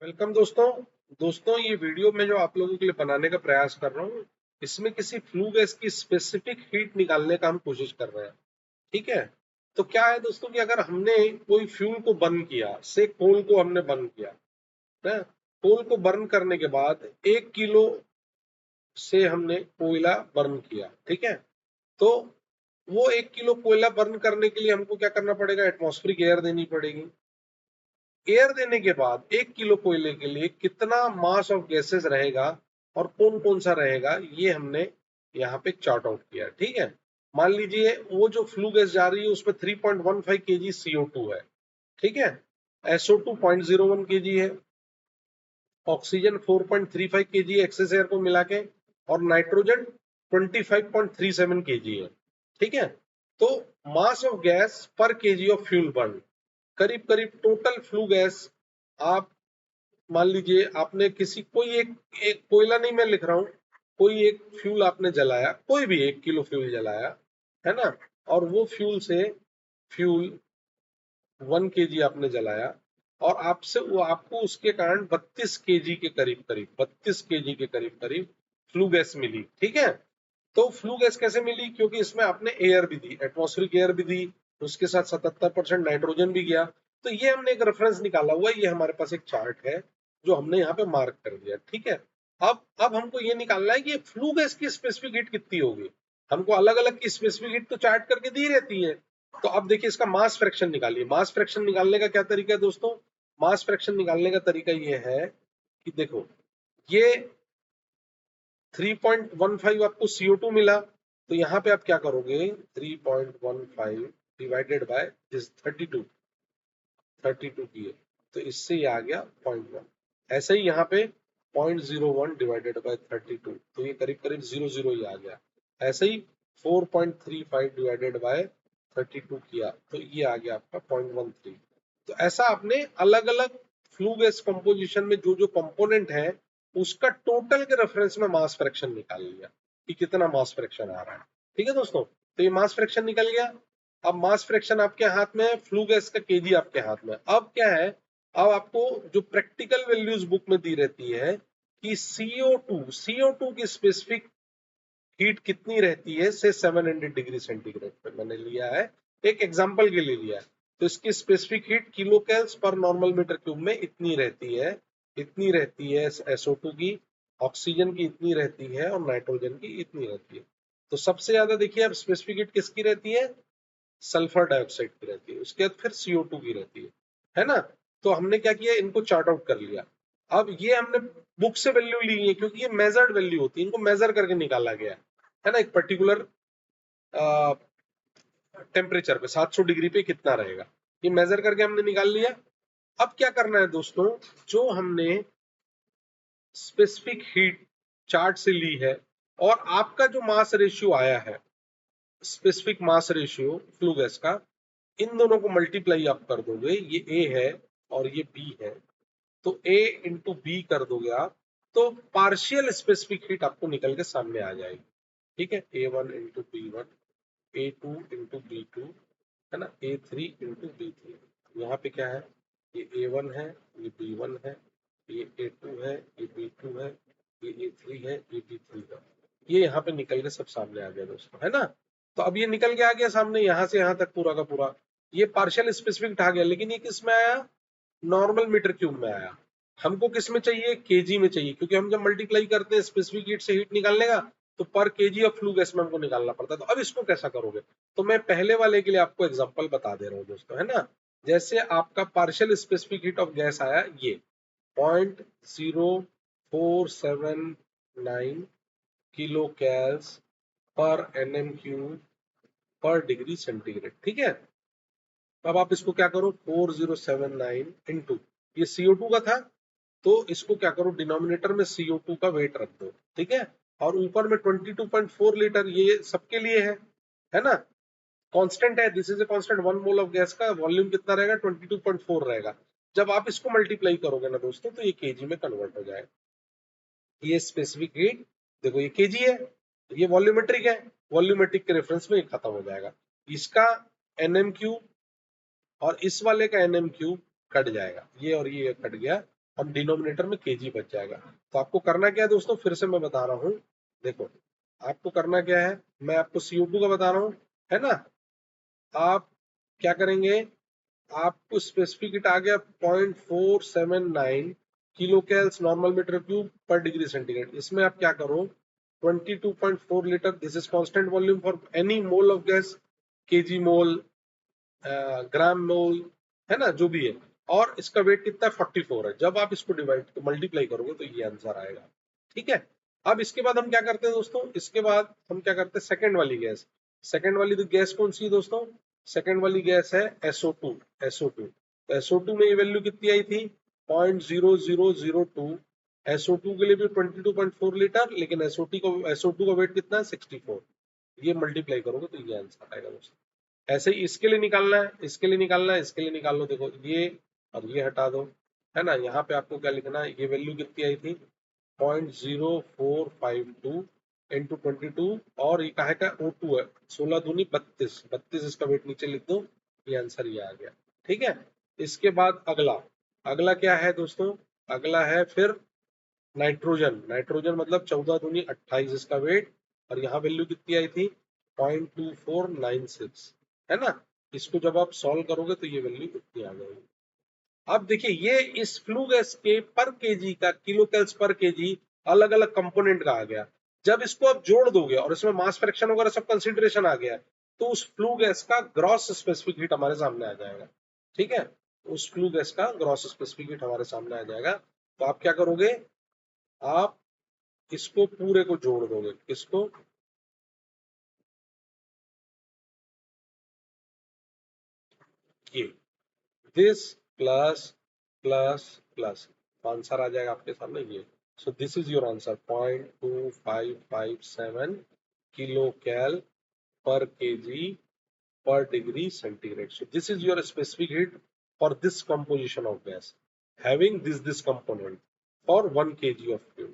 Welcome दोस्तों ये video मैं जो आप लोगों के लिए बनाने का प्रयास कर रहा हूँ, इसमें किसी फ्लू गैस की स्पेसिफिक हीट निकालने का हम कोशिश कर रहे हैं। ठीक है। तो क्या है दोस्तों कि अगर हमने कोई फ्यूल को बर्न किया, से कोल को हमने बर्न किया ना, कोल को बर्न करने के बाद 1 किलो से हमने कोयला बर्न किया। ठीक है। तो वो 1 किलो कोयला बर्न करने के लिए हमको क्या करना पड़ेगा? एटमॉस्फेरिक एयर देनी पड़ेगी। एयर देने के बाद 1 किलो कोयले के लिए कितना मास ऑफ गैसेस रहेगा और कौन कौन सा रहेगा, ये हमने यहाँ पे चार्ट आउट किया। ठीक है। मान लीजिए वो जो फ्लू गैस जा रही है उसमें 3.15 kg CO2 है। ठीक है। SO2 0.01 kg है, ऑक्सीजन 4.35 kg एक्सेस एयर को मिला के, और नाइट्रोजन 25.37 kg है। ठीक है। तो मास ऑफ गैस पर केजी ऑफ फ्यूल बर्न, करीब करीब टोटल फ्लू गैस, आप मान लीजिए आपने किसी कोई एक कोयला नहीं मैं लिख रहा हूं, कोई एक फ्यूल आपने जलाया, कोई भी 1 किलो फ्यूल जलाया है ना, और वो फ्यूल 1 kg आपने जलाया, और आपसे वो आपको उसके कारण 32 kg के करीब करीब फ्लू गैस मिली। ठीक है। तो फ्लू गैस कैसे मिली? क्योंकि इसमें आपने एयर भी दी, एटमॉस्फेरिक एयर भी दी, उसके साथ 77% नाइट्रोजन भी गया। तो ये हमने एक रेफरेंस निकाला हुआ है, ये हमारे पास एक चार्ट है जो हमने यहाँ पे मार्क कर दिया। ठीक है। अब हमको ये निकालना है कि फ्लू गैस की स्पेसिफिक हीट कितनी होगी। हमको अलग अलग की स्पेसिफिक हीट तो चार्ट करके दी रहती है। तो अब देखिए इसका मास फ्रैक्शन निकालिए। मास फ्रैक्शन निकालने का क्या तरीका है दोस्तों? मास फ्रैक्शन निकालने का तरीका ये है कि देखो, ये 3.15 आपको CO2 मिला, तो यहाँ पे आप क्या करोगे? 3.15 डिवाइडेड बाय दिस 32 की है, तो इससे ये आ गया 0.1। ऐसे ही यहाँ पे 0.01 डिवाइडेड बाय 32, तो ये करीब करीब 00 ही आ गया। ऐसे ही 4.35 डिवाइडेड बाय 32 किया, तो ये आ गया आपका 0.13। तो ऐसा आपने अलग अलग फ्लू गैस कंपोजिशन में जो जो कंपोनेंट है उसका टोटल के रेफरेंस में मास फ्रैक्शन निकाल लिया कि कितना मास फ्रैक्शन आ रहा है। ठीक है दोस्तों। तो ये मास फ्रैक्शन निकल गया। अब मास फ्रैक्शन आपके हाथ में है, फ्लू गैस का केजी आपके हाथ में। अब क्या है, अब आपको जो प्रैक्टिकल वैल्यूज बुक में दी रहती है कि CO2 की स्पेसिफिक हीट कितनी रहती है, से 700 डिग्री सेंटीग्रेड पे मैंने लिया है, एक एग्जांपल के लिए लिया है। तो इसकी स्पेसिफिक हीट किलो कैल्स पर नॉर्मल मीटर क्यूब में इतनी रहती है, इतनी रहती है SO2 की, ऑक्सीजन की इतनी रहती है, और नाइट्रोजन की इतनी रहती है। तो सबसे ज्यादा देखिए अब स्पेसिफिक हीट किसकी रहती है? सल्फर डाइऑक्साइड की रहती है, उसके बाद फिर CO2 की रहती है ना। तो हमने क्या किया, इनको चार्ट आउट कर लिया। अब ये हमने बुक से वैल्यू ली है क्योंकि ये मेजर्ड वैल्यू होती है, इनको मेजर करके निकाला गया है ना, एक पर्टिकुलर टेम्परेचर पे 700 डिग्री पे कितना रहेगा, ये मेजर करके हमने निकाल लिया। अब क्या करना है दोस्तों, जो हमने स्पेसिफिक हीट चार्ट से ली है और आपका जो मास रेशियो आया है, specific mass ratio flue gas का, इन दोनों को मल्टीप्लाई आप कर दोगे, ये A है और ये B है, तो A इंटू बी कर दोगे आप, तो पार्शियल स्पेसिफिक हीट आपको निकल के सामने आ जाएगी। ठीक है। A1 into B1, A2 into B2, है ना, A3 इंटू B3। यहाँ पे क्या है, ये A1 है, ये B1 है, ये A2 है, ये B2 है, ये A3 है, ये B3 है। ये यहाँ पे निकल के सब सामने आ गया दोस्तों, है ना। तो अब ये निकल के आ गया सामने, यहाँ से यहाँ तक पूरा का पूरा ये पार्शियल स्पेसिफिक आ गया। लेकिन ये किस में आया? नॉर्मल मीटर क्यूब में आया। हमको किस में चाहिए? केजी में चाहिए, क्योंकि हम जब मल्टीप्लाई करते हैं स्पेसिफिक हीट से हीट निकालने का, तो पर केजी ऑफ फ्लू गैस में हमको निकालना पड़ता है। तो अब इसको कैसा करोगे? तो मैं पहले वाले के लिए आपको एग्जांपल बता दे रहा हूँ दोस्तों, है ना। जैसे आपका partial specific heat of gas आया ये 0.0479 किलो कैल्स पर एनएम क्यूब पर डिग्री सेंटीग्रेड। ठीक है। अब आप इसको क्या करो, 4079 इंटू, ये CO2 का था, तो इसको क्या करो, डिनोमिनेटर में CO2 का वेट रख दो। ठीक है। और ऊपर में 22.4 लीटर, ये सबके लिए है ना, कांस्टेंट है, this is a constant. 1 mole of gas का वॉल्यूम कितना रहेगा? 22.4 रहेगा। जब आप इसको मल्टीप्लाई करोगे ना दोस्तों, तो ये केजी में कन्वर्ट हो जाएगा। ये स्पेसिफिक हीट, देखो ये केजी है, ये वॉल्यूमेट्रिक है, वॉल्यूमेट्रिक के रेफरेंस में ये खत्म हो जाएगा। इसका एनएम क्यूब और इस वाले का एनएम क्यूब कट जाएगा, ये और ये कट गया, और डिनोमिनेटर में केजी बच जाएगा। तो आपको करना क्या है दोस्तों, फिर से मैं बता रहा हूँ, देखो आपको करना क्या है, मैं आपको CO2 का बता रहा हूँ, है ना। आप क्या करेंगे, आपको स्पेसिफिक हीट आ गया 0.479 kilo cals normal metre cube पर डिग्री सेंटीग्रेड। इसमें आप क्या करो, 22.4 litre, this is constant volume for any mole of gas, KG mole, gram mole, है ना, जो भी है। और इसका वेट कितना है, 44 है। जब आप इसको डिवाइड मल्टीप्लाई करोगे तो ये आंसर आएगा। ठीक है। अब इसके बाद हम क्या करते हैं दोस्तों, इसके बाद हम क्या करते हैं, सेकंड वाली गैस। सेकंड वाली तो गैस कौन सी है दोस्तों, सेकंड वाली गैस है SO2। SO2, तो SO2 में ये वैल्यू कितनी आई थी, 0.0002। SO2 के लिए भी 22.4 लीटर, लेकिन SO2 का वेट कितना है, 64। ये मल्टीप्लाई करोगे तो ये आंसर आएगा दोस्तों। ऐसे ही इसके लिए निकालना है, इसके लिए निकालना है, इसके लिए निकाल लो। देखो ये और ये हटा दो, है ना। यहाँ पे आपको क्या लिखना है, ये वैल्यू कितनी आई थी, 0.0452 इंटू 22, और ये कहा का O2 है, 16 दूनी 32, 32 इसका वेट नीचे लिख दो, ये आंसर ये आ गया। ठीक है। इसके बाद अगला, अगला क्या है दोस्तों, अगला है फिर नाइट्रोजन। नाइट्रोजन मतलब 14 दूनी 28 इसका वेट, और यहाँ वैल्यू कितनी आई थी, 0.2496, है ना। इसको जब आप सॉल्व करोगे तो ये वैल्यू कितनी आ जाएगी। अब देखिए ये इस फ्लू गैस के पर केजी का, किलो कैल्स पर केजी, अलग अलग कंपोनेंट का आ गया। जब इसको आप जोड़ दोगे और इसमें मास फ्रैक्शन वगैरह सब कंसिडरेशन आ गया, तो उस फ्लू गैस का ग्रॉस स्पेसिफिक हीट हमारे सामने आ जाएगा। ठीक है, उस फ्लू गैस का ग्रॉस स्पेसिफिक हीट हमारे सामने आ जाएगा। तो आप क्या करोगे, आप इसको पूरे को जोड़ दोगे, किसको, ये, this plus plus plus, answer आ जाएगा आपके सामने ये। So this is your answer, 0.2557 kilo cal पर KG per degree centigrade. So this is your specific heat for this composition of gas having this component for 1 kg of fuel।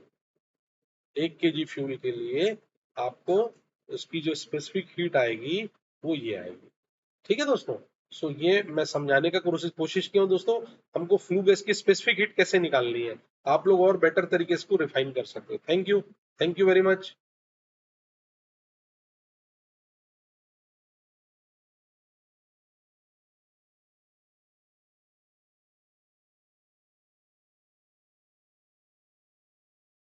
1 kg fuel के लिए आपको उसकी जो specific heat आएगी वो ये आएगी। ठीक है दोस्तों। सो ये मैं समझाने का कोशिश किया हूँ दोस्तों, हमको फ्लू गैस की स्पेसिफिक हीट कैसे निकालनी है। आप लोग और बेटर तरीके से इसको रिफाइन कर सकते हो। Thank you very much.